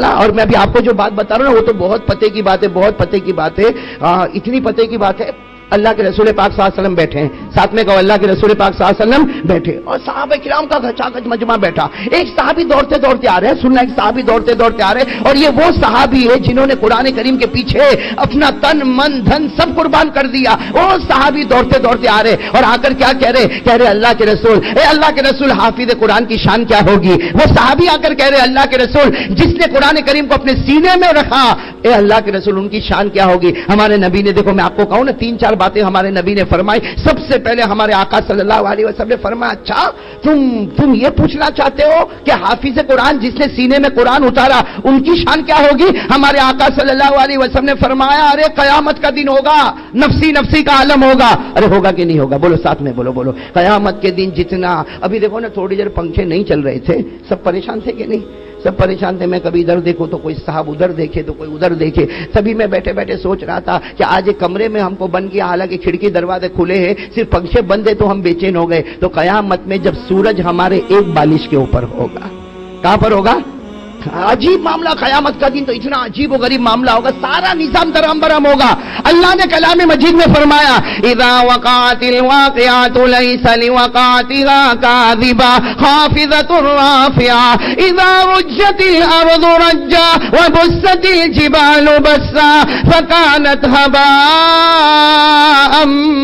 اور میں بھی آپ کو جو بات بتا رہا ہوں وہ تو بہت پتے کی بات ہے، بہت پتے کی بات ہے، اتنی پتے کی بات ہے۔ اللہ کے رسول پاک صلی اللہ علیہ وسلم بیٹھے ہیں، ساتھ میں کہو اللہ کے رسول پاک صلی اللہ علیہ وسلم بیٹھے، اور صحابہ کرام کا گھچا گھچ مجمع بیٹھا۔ ایک صحابی دوڑتے دوڑتے آ رہے ہیں، سننا، ایک صحابی دوڑتے دوڑتے آ رہے ہیں، اور یہ وہ صحابی ہے جنہوں نے قرآن کریم کے پیچھے اپنا تن من دھن سب قربان کر دیا۔ وہ صحابی دوڑتے دوڑتے آ رہے اور آ کر کیا کہہ رہے اللہ کے رسول، اے اللہ کے رسول حافظ قرآن کی شان کیا ہوگی؟ وہ صحابی آ کر کہہ رہے اللہ کے رسول جس نے قرآن کریم کو اپنے سینے میں رکھا، اے اللہ کے رسول ان کی شان کیا ہوگی؟ ہمارے نبی نے، دیکھو میں آپ کو کہوں نا، 3-4 باتیں ہمارے نبی نے فرمائی۔ سب سے پہلے ہمارے آقا صلی اللہ علیہ وسلم نے فرمایا، اچھا تم یہ پوچھنا چاہتے ہو کہ حافظ قرآن جس نے سینے میں قرآن اتارا ان کی شان کیا ہوگی؟ ہمارے آقا صلی اللہ علیہ وسلم نے فرمایا، ارے قیامت کا دن ہوگا، نفسی نفسی کا عالم ہوگا۔ ارے ہوگا کہ نہیں ہوگا؟ بولو ساتھ میں، بولو بولو۔ قیامت کے دن جتنا، ابھی دیکھو نا تھوڑی دیر پنکھے نہیں چل رہے تھے، سب پریشان تھے کہ نہیں؟ سب پریشان تھے۔ میں کبھی ادھر دیکھوں تو کوئی صاحب ادھر دیکھے تو کوئی ادھر دیکھے، سبھی میں بیٹھے بیٹھے سوچ رہا تھا کہ آج ایک کمرے میں ہم کو بند کیا، حالانکہ کھڑکی دروازے کھلے ہیں، صرف پنکھے بند ہے تو ہم بے چین ہو گئے۔ تو قیامت میں جب سورج ہمارے ایک بالش کے اوپر ہوگا، کہاں پر ہوگا؟ عجیب معاملہ، قیامت کا دن تو اتنا عجیب و غریب معاملہ ہوگا، سارا نظام درہم برہم ہوگا۔ اللہ نے کلام مجید میں فرمایا، اذا وقعت الواقعات ليس لوقعتها كاذبة خافضة رافعة اذا رجت الارض رجا وبست الجبال بسا فكانت هباء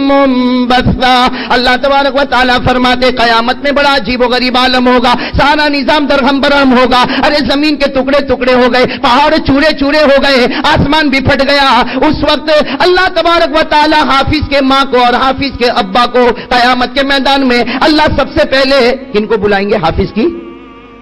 منبثا۔ اللہ تبارک و تعالی فرماتے قیامت میں بڑا عجیب و غریب عالم ہوگا، سارا نظام درہم برہم ہوگا۔ ارے زمین کے ٹکڑے ٹکڑے ہو گئے، پہاڑ چورے چورے ہو گئے، آسمان بھی پھٹ گیا۔ اس وقت اللہ تبارک و تعالی حافظ کے ماں کو اور حافظ کے ابا کو قیامت کے میدان میں اللہ سب سے پہلے کن کو بلائیں گے؟ حافظ کی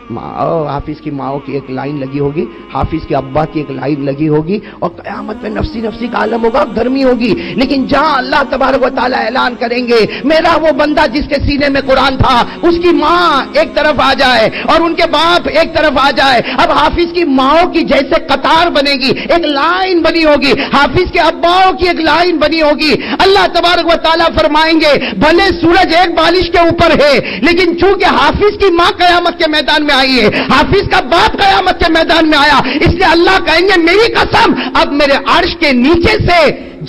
ماں، حافظ کی ماں کی ایک لائن لگی ہوگی، حافظ کے ابا کی ایک لائن لگی ہوگی، اور قیامت میں نفسی نفسی کا عالم ہوگا، گرمی ہوگی۔ لیکن جہاں اللہ تبارک و تعالی اعلان کریں گے میرا وہ بندہ جس کے سینے میں قرآن تھا، اس کی ماں ایک طرف آ جائے اور ان کے باپ ایک طرف آ جائے، اب حافظ کی ماؤں کی جیسے قطار بنے گی، ایک لائن بنی ہوگی، حافظ کے اباؤں کی ایک لائن بنی ہوگی۔ اللہ تبارک و تعالی فرمائیں گے بھلے سورج ایک بالش کے اوپر ہے، لیکن چونکہ حافظ کی ماں قیامت کے میدان میں آئی ہے، حافظ کا باپ قیامت کے میدان میں آیا، اس لیے اللہ کہیں گے میری قسم اب میرے عرش کے نیچے سے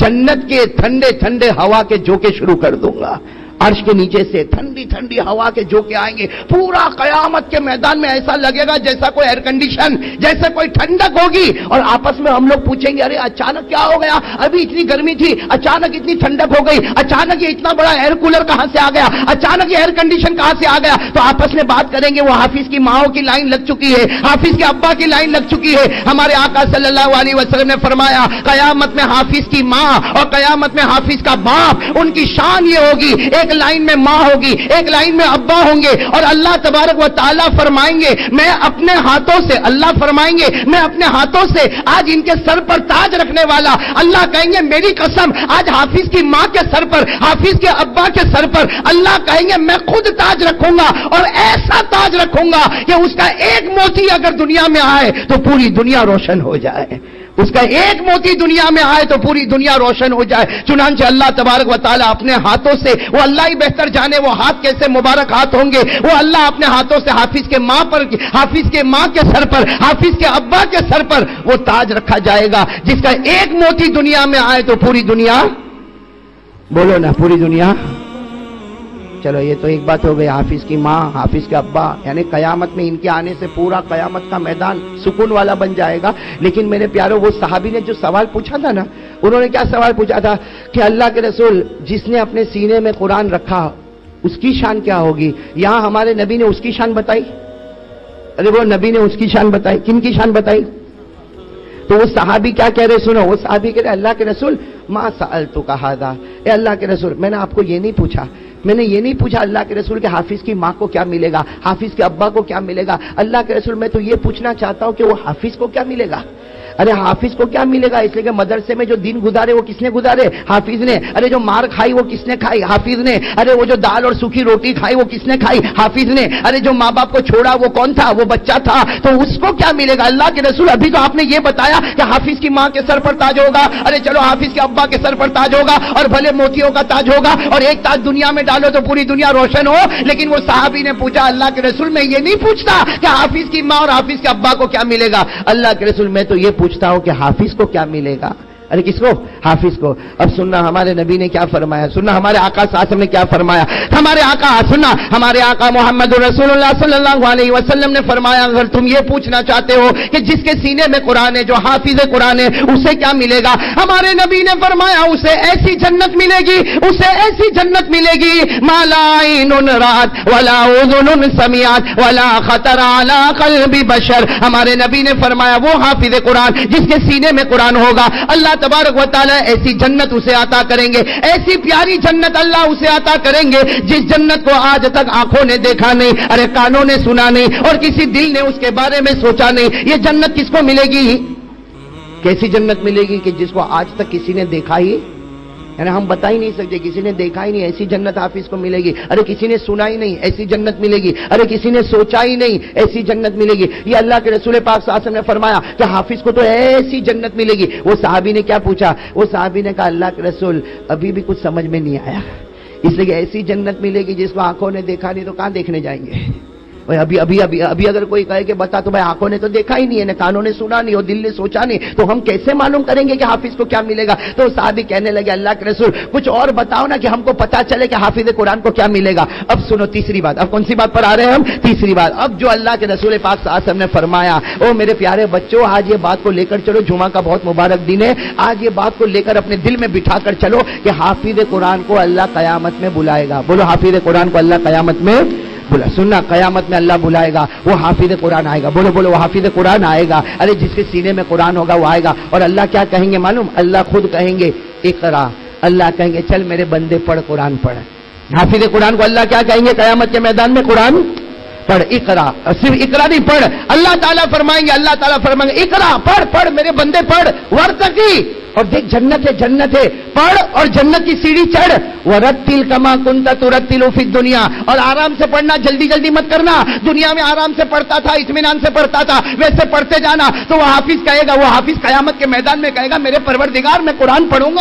جنت کے ٹھنڈے ٹھنڈے ہوا کے جھونکے شروع کر دوں گا۔ عرش کے نیچے سے ٹھنڈی ٹھنڈی ہوا کے جھونکے آئیں گے، پورا قیامت کے میدان میں ایسا لگے گا جیسا کوئی ایئر کنڈیشن، جیسے کوئی ٹھنڈک ہوگی، اور آپس میں ہم لوگ پوچھیں گے ارے اچانک کیا ہو گیا؟ ابھی اتنی گرمی تھی، اچانک اتنی ٹھنڈک ہو گئی، اچانک یہ اتنا بڑا ایئر کولر کہاں سے آ گیا، اچانک یہ ایئر کنڈیشن کہاں سے آ گیا؟ تو آپس میں بات کریں گے، وہ حافظ کی ماؤں کی لائن لگ چکی ہے، حافظ کے ابا کی لائن لگ چکی ہے۔ ہمارے آقا صلی اللہ علیہ وسلم نے فرمایا قیامت میں حافظ کی ماں اور قیامت میں حافظ کا باپ، ان کی شان یہ ہوگی، ایک لائن میں ماں ہوگی، ایک لائن میں ابا ہوں گے، اور اللہ تبارک و تعالیٰ فرمائیں گے میں اپنے ہاتھوں سے، اللہ فرمائیں گے میں اپنے ہاتھوں سے آج ان کے سر پر تاج رکھنے والا، اللہ کہیں گے میری قسم آج حافظ کی ماں کے سر پر، حافظ کے ابا کے سر پر اللہ کہیں گے میں خود تاج رکھوں گا، اور ایسا تاج رکھوں گا کہ اس کا ایک موتی اگر دنیا میں آئے تو پوری دنیا روشن ہو جائے، اس کا ایک موتی دنیا میں آئے تو پوری دنیا روشن ہو جائے۔ چنانچہ اللہ تبارک و تعالیٰ اپنے ہاتھوں سے، وہ اللہ ہی بہتر جانے وہ ہاتھ کیسے مبارک ہاتھ ہوں گے، وہ اللہ اپنے ہاتھوں سے حافظ کے ماں پر، حافظ کے ماں کے سر پر، حافظ کے ابا کے سر پر وہ تاج رکھا جائے گا جس کا ایک موتی دنیا میں آئے تو پوری دنیا، بولو نا پوری دنیا۔ چلو یہ تو ایک بات ہو گئی، حافظ کی ماں، حافظ کے ابا، یعنی قیامت میں ان کے آنے سے پورا قیامت کا میدان سکون والا بن جائے گا۔ لیکن میرے پیاروں وہ صحابی نے جو سوال پوچھا تھا نا، انہوں نے کیا سوال پوچھا تھا کہ اللہ کے رسول جس نے اپنے سینے میں قرآن رکھا اس کی شان کیا ہوگی؟ یہاں ہمارے نبی نے اس کی شان بتائی، ارے وہ نبی نے اس کی شان بتائی، کن کی شان بتائی؟ تو وہ صحابی کیا کہہ رہے سنو، وہ صحابی کہہ رہے اللہ کے رسول ما سألتک ھذا، اے اللہ کے رسول میں نے آپ کو یہ نہیں پوچھا، میں نے یہ نہیں پوچھا اللہ کے رسول کہ حافظ کی ماں کو کیا ملے گا، حافظ کے ابا کو کیا ملے گا، اللہ کے رسول میں تو یہ پوچھنا چاہتا ہوں کہ وہ حافظ کو کیا ملے گا۔ ارے حافظ کو کیا ملے گا؟ اس لیے کہ مدرسے میں جو دن گزارے وہ کس نے گزارے؟ حافظ نے. ارے جو مار کھائی وہ کس نے کھائی؟ حافظ نے. ارے وہ جو دال اور سوکھی روٹی کھائی وہ کس نے کھائی؟ حافظ نے. ارے جو ماں باپ کو چھوڑا وہ کون تھا؟ وہ بچہ تھا. تو اس کو کیا ملے گا؟ اللہ کے رسول ابھی تو آپ نے یہ بتایا کہ حافظ کی ماں کے سر پر تاج ہوگا. ارے چلو حافظ کے ابا کے سر پر تاج ہوگا اور بھلے موتیوں کا تاج ہوگا اور ایک تاج دنیا میں ڈالو تو پوری دنیا روشن ہو. لیکن وہ صحابی نے پوچھا اللہ کے رسول میں یہ نہیں پوچھتا کہ حافظ کی ماں اور حافظ کے ابا کو کیا ملے گا. اللہ کے رسول میں تو یہ پوچھتا ہوں کہ حافظ کو کیا ملے گا. ارے کس کو؟ حافظ کو. اب سننا ہمارے نبی نے کیا فرمایا, سننا ہمارے آقا صلی اللہ علیہ وسلم نے کیا فرمایا. ہمارے آقا سننا ہمارے آقا محمد رسول اللہ صلی اللہ علیہ وسلم نے فرمایا اگر تم یہ پوچھنا چاہتے ہو کہ جس کے سینے میں قرآن ہے, جو حافظ قرآن ہے, اسے کیا ملے گا, ہمارے نبی نے فرمایا اسے ایسی جنت ملے گی, اسے ایسی جنت ملے گی ما لا عین رات ولا اذن سمعت ولا خطر علی قلب بشر. ہمارے نبی نے فرمایا وہ حافظ قرآن جس کے سینے میں قرآن ہوگا اللہ تبارک و تعالی ایسی جنت اسے عطا کریں گے, ایسی پیاری جنت اللہ اسے عطا کریں گے جس جنت کو آج تک آنکھوں نے دیکھا نہیں, ارے کانوں نے سنا نہیں اور کسی دل نے اس کے بارے میں سوچا نہیں. یہ جنت کس کو ملے گی؟ کیسی جنت ملے گی کہ جس کو آج تک کسی نے دیکھا ہی, یعنی ہم بتا ہی نہیں سکتے, کسی نے دیکھا ہی نہیں, ایسی جنت حافظ کو ملے گی. ارے کسی نے سنا ہی نہیں, ایسی جنت ملے گی. ارے کسی نے سوچا ہی نہیں, ایسی جنت ملے گی. یہ اللہ کے رسول پاک صلی اللہ علیہ وسلم نے فرمایا کہ حافظ کو تو ایسی جنت ملے گی. وہ صحابی نے کیا پوچھا؟ وہ صحابی نے کہا اللہ کے رسول ابھی بھی کچھ سمجھ میں نہیں آیا, اس لیے کہ ایسی جنت ملے گی جس کو آنکھوں نے دیکھا نہیں تو کہاں دیکھنے جائیں گے. ابھی اگر کوئی کہے کہ بتا تو بھائی آنکھوں نے تو دیکھا ہی نہیں ہے, نہ کانوں نے سنا نہیں اور دل نے سوچا نہیں, تو ہم کیسے معلوم کریں گے کہ حافظ کو کیا ملے گا؟ تو صحابی کہنے لگے اللہ کے رسول کچھ اور بتاؤ نا کہ ہم کو پتا چلے کہ حافظ قرآن کو کیا ملے گا. اب سنو تیسری بات, اب کون سی بات پر آ رہے ہیں ہم؟ تیسری بات. اب جو اللہ کے رسول پاک صلی اللہ علیہ وسلم نے فرمایا, او میرے پیارے بچوں آج یہ بات کو لے کر چلو, جمعہ کا بہت مبارک دن ہے, آج یہ بات کو لے کر اپنے دل میں بٹھا کر چلو کہ حافظ قرآن کو اللہ قیامت میں بلائے گا. بولو حافظ قرآن کو اللہ قیامت میں بولا. سننا قیامت میں اللہ بلائے گا, وہ حافظ قرآن آئے گا. بولو بولو وہ حافظ قرآن آئے گا. ارے جس کے سینے میں قرآن ہوگا وہ آئے گا. اور اللہ کیا کہیں گے معلوم؟ اللہ خود کہیں گے اقرا, اللہ کہیں گے چل میرے بندے پڑھ قرآن پڑھ. حافظ قرآن کو اللہ کیا کہیں گے قیامت کے میدان میں؟ قرآن پڑھ, اقرا. صرف اقرا نہیں, پڑھ. اللہ تعالیٰ فرمائیں گے اقرا, پڑھ میرے بندے پڑھ. ورتقی, اور دیکھ جنت ہے, پڑھ اور جنت کی سیڑھی چڑھ. ورتل کما کنت ترتل فی الدنیا, اور آرام سے پڑھنا, جلدی مت کرنا. دنیا میں آرام سے پڑھتا تھا, اطمینان سے پڑھتا تھا, ویسے پڑھتے جانا. تو وہ حافظ کہے گا, وہ حافظ قیامت کے میدان میں کہے گا میرے پروردگار میں قرآن پڑھوں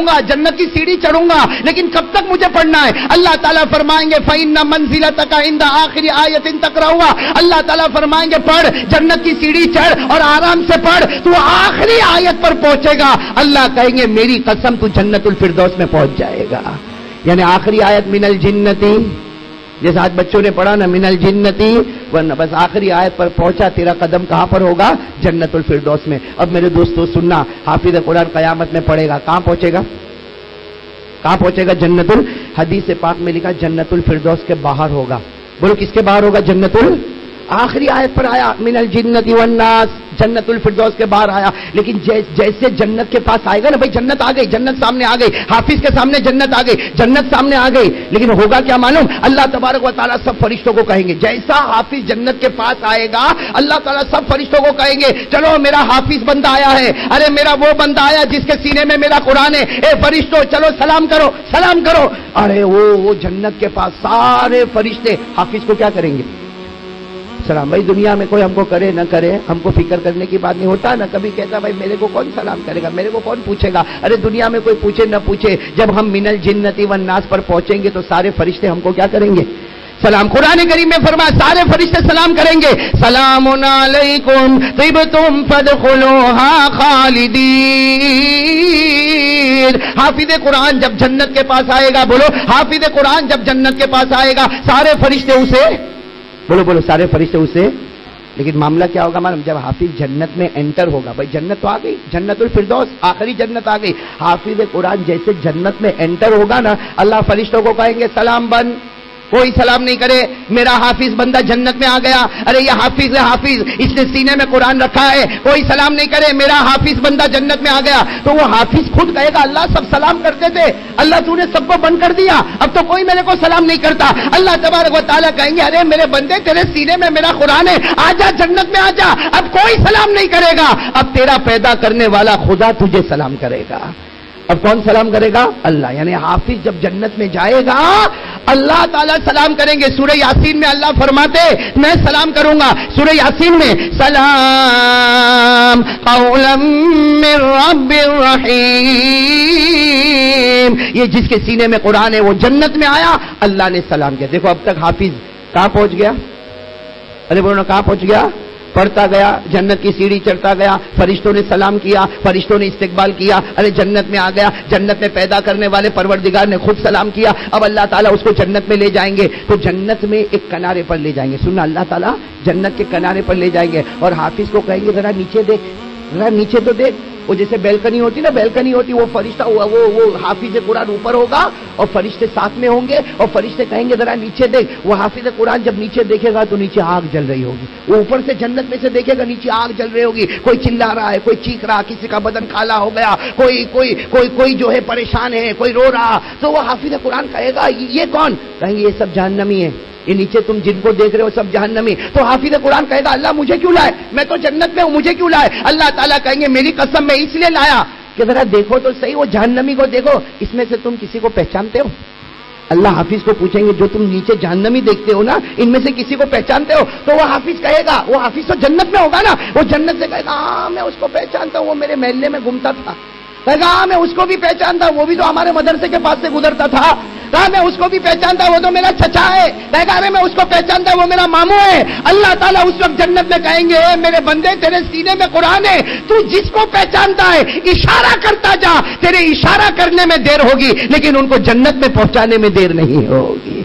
گا, جنت کی سیڑھی چڑھوں گا, لیکن کب تک مجھے پڑھنا ہے؟ اللہ تعالیٰ فرمائیں گے فإن منزلتک عند آخر آیۃ تقرأها. اللہ تعالیٰ فرمائیں گے پڑھ, جنت کی سیڑھی چڑھ اور آرام سے پڑھ, تو آخری آیت پر پہنچے گا. اللہ کہیں گے میری قسم تو جنت الفردوس میں پہنچ جائے گا. یعنی آخری آیت من الجنتی, جیسے آج بچوں نے پڑھا نا من الجنتی, ورنہ بس آخری آیت پر پہنچا, تیرا قدم کہاں پر ہوگا؟ جنت الفردوس میں. اب میرے دوستو سننا, حافظ قرآن قیامت میں پڑھے گا, کہاں پہنچے گا؟ جنت حدیث پاک میں لکھا جنت الفردوس کے باہر ہوگا. بولو کس کے باہر ہوگا؟ جنت آخری آیت پر آیا من الجنت والناس, جنت الفردوس کے باہر آیا. لیکن جیسے جنت کے پاس آئے گا نا, بھائی جنت آ گئی, جنت سامنے آ گئی, حافظ کے سامنے جنت آ گئی, جنت سامنے آ گئی, لیکن ہوگا کیا معلوم؟ اللہ تبارک و تعالیٰ سب فرشتوں کو کہیں گے, جیسا حافظ جنت کے پاس آئے گا اللہ تعالیٰ سب فرشتوں کو کہیں گے چلو میرا حافظ بندہ آیا ہے, ارے میرا وہ بندہ آیا جس کے سینے میں میرا قرآن ہے, اے فرشتوں چلو سلام کرو. ارے وہ جنت کے پاس سارے فرشتے حافظ کو کیا کریں گے؟ سلام. بھائی دنیا میں کوئی ہم کو کرے نہ کرے, ہم کو فکر کرنے کی بات نہیں ہوتا نا, کبھی کہتا بھائی میرے کو کون سلام کرے گا, میرے کو کون پوچھے گا. ارے دنیا میں کوئی پوچھے نہ پوچھے, جب ہم من الجنتی والناس پر پہنچیں گے تو سارے فرشتے ہم کو کیا کریں گے؟ سلام. قرآن کریم میں فرمایا سارے فرشتے سلام کریں گے, سلام علیکم طبتم فادخلوها خالدین. حافظ قرآن جب جنت کے پاس آئے گا, بولو حافظ قرآن جب جنت کے پاس آئے گا سارے فرشتے اسے, بولو سارے فرشتے اسے. لیکن معاملہ کیا ہوگا معلوم؟ جب حافظ جنت میں انٹر ہوگا, بھائی جنت تو آ گئی, جنت الفردوس آخری جنت آ گئی, حافظ قرآن جیسے جنت میں انٹر ہوگا نا, اللہ فرشتوں کو کہیں گے سلام بن, کوئی سلام نہیں کرے میرا حافظ بندہ جنت میں آ گیا، ارے یہ حافظ ہے حافظ، اس نے سینے میں قرآن رکھا ہے، کوئی سلام نہیں کرے میرا حافظ بندہ جنت میں آ گیا، تو وہ حافظ خود کہے گا اللہ سب سلام کرتے تھے، اللہ تو نے سب کو بند کر دیا، اب تو کوئی میرے کو سلام نہیں کرتا۔ اللہ تبارک و تعالیٰ کہیں گے ارے میرے بندے تیرے سینے میں میرا قرآن ہے، آ جا جنت میں آ جا، اب کوئی سلام نہیں کرے گا، اب تیرا پیدا کرنے والا خدا تجھے سلام کرے گا۔ اب کون سلام کرے گا؟ اللہ، یعنی حافظ جب جنت میں جائے گا اللہ تعالیٰ سلام کریں گے۔ سورہ یاسین میں اللہ فرماتے میں سلام کروں گا، سورہ یاسین میں سلام قولا من رب الرحیم، یہ جس کے سینے میں قرآن ہے وہ جنت میں آیا، اللہ نے سلام کیا۔ دیکھو اب تک حافظ کہاں پہنچ گیا؟ ارے بولو کہاں پہنچ گیا؟ پڑھتا گیا، جنت کی سیڑھی چڑھتا گیا، فرشتوں نے سلام کیا، فرشتوں نے استقبال کیا، ارے جنت میں آ گیا، جنت میں پیدا کرنے والے پروردگار نے خود سلام کیا۔ اب اللہ تعالیٰ اس کو جنت میں لے جائیں گے، تو جنت میں ایک کنارے پر لے جائیں گے، سننا، اللہ تعالیٰ جنت کے کنارے پر لے جائیں گے اور حافظ کو کہیں گے ذرا نیچے دیکھ، ذرا نیچے تو دیکھ۔ وہ جیسے بیلکنی ہوتی نا، بیلکنی ہوتی، وہ فرشتہ وہ حافظ قرآن اوپر ہوگا اور فرشتے ساتھ میں ہوں گے، اور فرشتے کہیں گے ذرا نیچے دیکھ۔ وہ حافظ قرآن جب نیچے دیکھے گا تو نیچے آگ جل رہی ہوگی، وہ اوپر سے جنت میں سے دیکھے گا نیچے آگ جل رہی ہوگی، کوئی چلا رہا ہے، کوئی چیخ رہا، کسی کا بدن کالا ہو گیا، کوئی جو ہے پریشان ہے، کوئی رو رہا، تو وہ حافظ قرآن کہے گا یہ کون؟ کہیں گے یہ سب جہنمی ہے، یہ نیچے تم جن کو دیکھ رہے ہو سب جہنمی۔ تو حافظ قرآن کہے گا اللہ مجھے کیوں لائے، میں تو جنت میں ہوں، مجھے کیوں لائے؟ اللہ تعالیٰ کہیں گے میری قسم میں اس لیے لایا کہ ذرا دیکھو تو صحیح وہ جہنمی کو دیکھو، اس میں سے تم کسی کو پہچانتے ہو؟ اللہ حافظ کو پوچھیں گے جو تم نیچے جہنمی دیکھتے ہو نا، ان میں سے کسی کو پہچانتے ہو؟ تو وہ حافظ کہے گا، وہ حافظ تو جنت میں ہوگا نا، وہ جنت سے کہے گا ہاں میں اس کو پہچانتا ہوں، وہ میرے محلے میں گھومتا تھا، کہے گا ہاں میں اس کو بھی پہچانتا ہوں، وہ بھی تو ہمارے مدرسے کے پاس سے گزرتا تھا، کہا میں اس کو بھی پہچانتا ہوں، وہ تو میرا چچا ہے، کہے گا ارے میں اس کو پہچانتا ہوں، وہ میرا ماموں ہے۔ اللہ تعالیٰ اس وقت جنت میں کہیں گے اے میرے بندے تیرے سینے میں قرآن ہے، تو جس کو پہچانتا ہے اشارہ کرتا جا، تیرے اشارہ کرنے میں دیر ہوگی لیکن ان کو جنت میں پہنچانے میں دیر نہیں ہوگی۔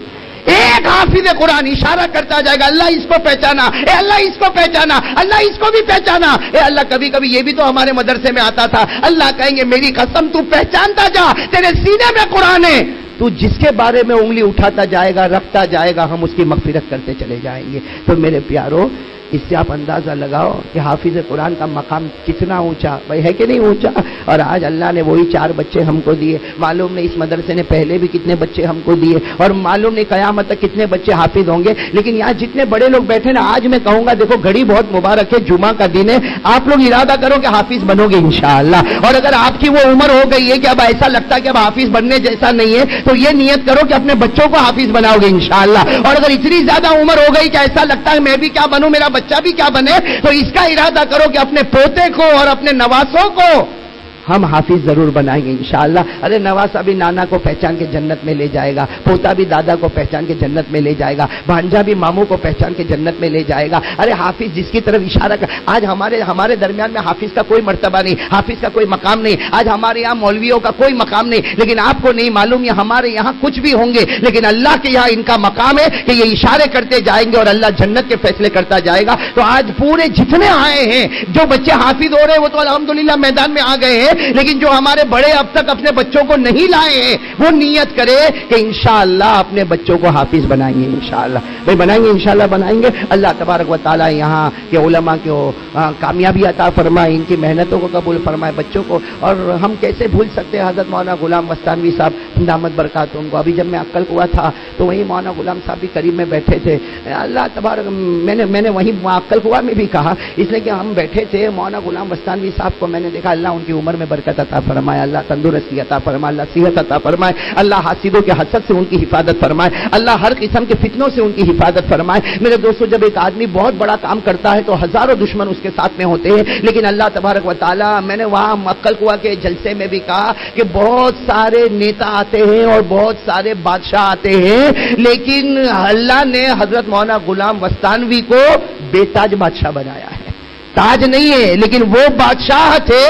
ایک حافظ قرآن اشارہ کرتا جائے گا اللہ اس کو پہچانا، اے اللہ اس کو پہچانا، اللہ اس کو بھی پہچانا، اے اللہ کبھی کبھی یہ بھی تو ہمارے مدرسے میں آتا تھا۔ اللہ کہیں گے میری قسم تو پہچانتا جا، تیرے سینے میں قرآن ہے، تو جس کے بارے میں انگلی اٹھاتا جائے گا رکھتا جائے گا ہم اس کی مغفرت کرتے چلے جائیں گے۔ تو میرے پیارو اس سے آپ اندازہ لگاؤ کہ حافظ قرآن کا مقام کتنا اونچا بھائی ہے کہ نہیں اونچا۔ اور آج اللہ نے وہی 4 بچے ہم کو دیے، معلوم نہیں اس مدرسے نے پہلے بھی کتنے بچے ہم کو دیے، اور معلوم نہیں قیامت تک کتنے بچے حافظ ہوں گے۔ لیکن یہاں جتنے بڑے لوگ بیٹھے نا، آج میں کہوں گا دیکھو گھڑی بہت مبارک ہے، جمعہ کا دن ہے، آپ لوگ ارادہ کرو کہ حافظ بنو گے انشاءاللہ۔ اور اگر آپ کی وہ عمر ہو گئی ہے کہ اب ایسا لگتا ہے کہ اب حافظ بننے جیسا نہیں ہے، تو یہ نیت کرو کہ اپنے بچوں کو حافظ بناؤ گے انشاءاللہ۔ اور اگر اتنی زیادہ عمر ہو گئی کہ ایسا لگتا ہے میں بھی کیا بنوں، میرا بچہ بھی کیا بنے، تو اس کا ارادہ کرو کہ اپنے پوتے کو اور اپنے نواسوں کو ہم حافظ ضرور بنائیں گے انشاءاللہ۔ ارے نواسا بھی نانا کو پہچان کے جنت میں لے جائے گا، پوتا بھی دادا کو پہچان کے جنت میں لے جائے گا، بھانجا بھی ماموں کو پہچان کے جنت میں لے جائے گا۔ ارے حافظ جس کی طرف اشارہ کر، آج ہمارے درمیان میں حافظ کا کوئی مرتبہ نہیں، حافظ کا کوئی مقام نہیں، آج ہمارے یہاں مولویوں کا کوئی مقام نہیں، لیکن آپ کو نہیں معلوم یہ ہمارے یہاں کچھ بھی ہوں گے، لیکن اللہ کے یہاں ان کا مقام ہے کہ یہ اشارے کرتے جائیں گے اور اللہ جنت کے فیصلے کرتا جائے گا۔ تو آج پورے جتنے آئے ہیں جو بچے حافظ ہو رہے ہیں وہ تو الحمدللہ میدان میں آ گئے ہیں، لیکن جو ہمارے بڑے اب تک اپنے بچوں کو نہیں لائے ہیں وہ نیت کرے کہ انشاءاللہ اپنے بچوں کو حافظ بنائیں گے انشاءاللہ۔ بھائی بنائیں گے انشاءاللہ بنائیں گے۔ اللہ تبارک و تعالی یہاں کے علماء کو کامیابی عطا فرمائے، ان کی محنتوں کو قبول فرمائے بچوں کو۔ اور ہم کیسے بھول سکتے ہیں حضرت مولانا غلام مستانوی صاحب دامت برکاتہم کو۔ ابھی جب میں عقل ہوا تھا تو وہی مولانا غلام صاحب بھی قریب میں بیٹھے تھے، اللہ تبارک میں نے وہی عقل ہوا میں بھی کہا، اس لیے کہ ہم بیٹھے تھے مولانا غلام مستانوی صاحب کو میں نے دیکھا، اللہ ان کی عمر میں برکت عطا فرمائے، اللہ تندرستی عطا فرمائے، اللہ صحت عطا فرمائے، اللہ حاسدوں کے حسد سے ان کی حفاظت فرمائے، اللہ ہر قسم کے فتنوں سے ان کی حفاظت فرمائے۔ میرے دوستو جب ایک آدمی بہت بڑا کام کرتا ہے تو ہزاروں دشمن اس کے ساتھ میں ہوتے ہیں، لیکن اللہ تبارک و تعالی، میں نے وہاں مکل کوا کے جلسے میں بھی کہا کہ بہت سارے نیتا آتے ہیں اور بہت سارے بادشاہ آتے ہیں، لیکن اللہ نے حضرت مولانا غلام مستانوی کو بے تاج بادشاہ بنایا ہے۔ تاج نہیں ہے لیکن وہ بادشاہ تھے،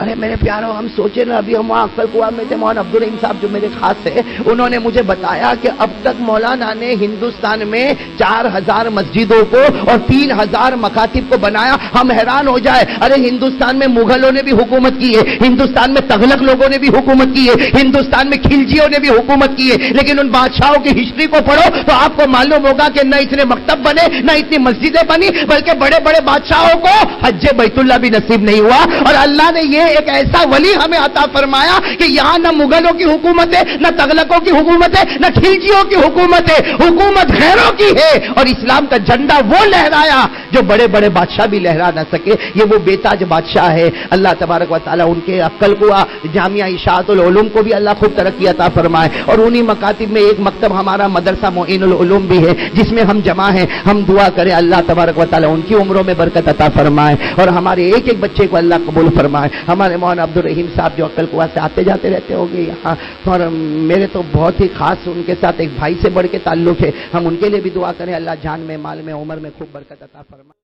ارے میرے پیاروں، ہم سوچے نا، ابھی ہم وہاں عقل کنواں میں تھے، مولانا عبدالرحیم صاحب جو میرے خاص ہے، انہوں نے مجھے بتایا کہ اب تک مولانا نے ہندوستان میں 4000 مسجدوں کو اور 3000 مکاتب کو بنایا. ہم حیران ہو جائے، ارے ہندوستان میں مغلوں نے بھی حکومت کی ہے، ہندوستان میں تغلق لوگوں نے بھی حکومت کی ہے، ہندوستان میں خلجیوں نے بھی حکومت کی ہے، لیکن ان بادشاہوں کی ہسٹری کو پڑھو تو آپ کو معلوم ہوگا کہ نہ اتنے مکتب بنے، نہ اتنی مسجدیں بنی، بلکہ بڑے بڑے بادشاہوں کو حج بیت اللہ بھی نصیب نہیں ہوا. اور اللہ نے یہ ایک ایسا ولی ہمیں عطا فرمایا کہ یہاں نہ مغلوں کی حکومت ہے، نہ تغلقوں کی حکومت ہے، نہ خلجیوں کی حکومت ہے، حکومت غیروں کی ہے. اور اسلام کا جھنڈا وہ لہرایا جو بڑے بڑے بادشاہ بھی لہرا نہ سکے. یہ وہ بے تاج بادشاہ ہے. اللہ تبارک و تعالی ان کے عقل کو جامعہ اشاعت العلوم کو بھی اللہ خوب ترقی عطا فرمائے. اور انہی مکاتب میں ایک مکتب ہمارا مدرسہ معین العلوم بھی ہے جس میں ہم جمع ہیں. ہم دعا کریں اللہ تبارک و تعالی ان کی عمروں میں برکت عطا فرمائے اور ہمارے ایک ایک بچے کو اللہ قبول فرمائے. ہمارے مولانا عبدالرحیم صاحب جو عقل کنواں سے آتے جاتے رہتے ہوں گے یہاں، اور میرے تو بہت ہی خاص ان کے ساتھ ایک بھائی سے بڑھ کے تعلق ہے. ہم ان کے لیے بھی دعا کریں اللہ جان میں، مال میں، عمر میں خوب برکت عطا فرمائے.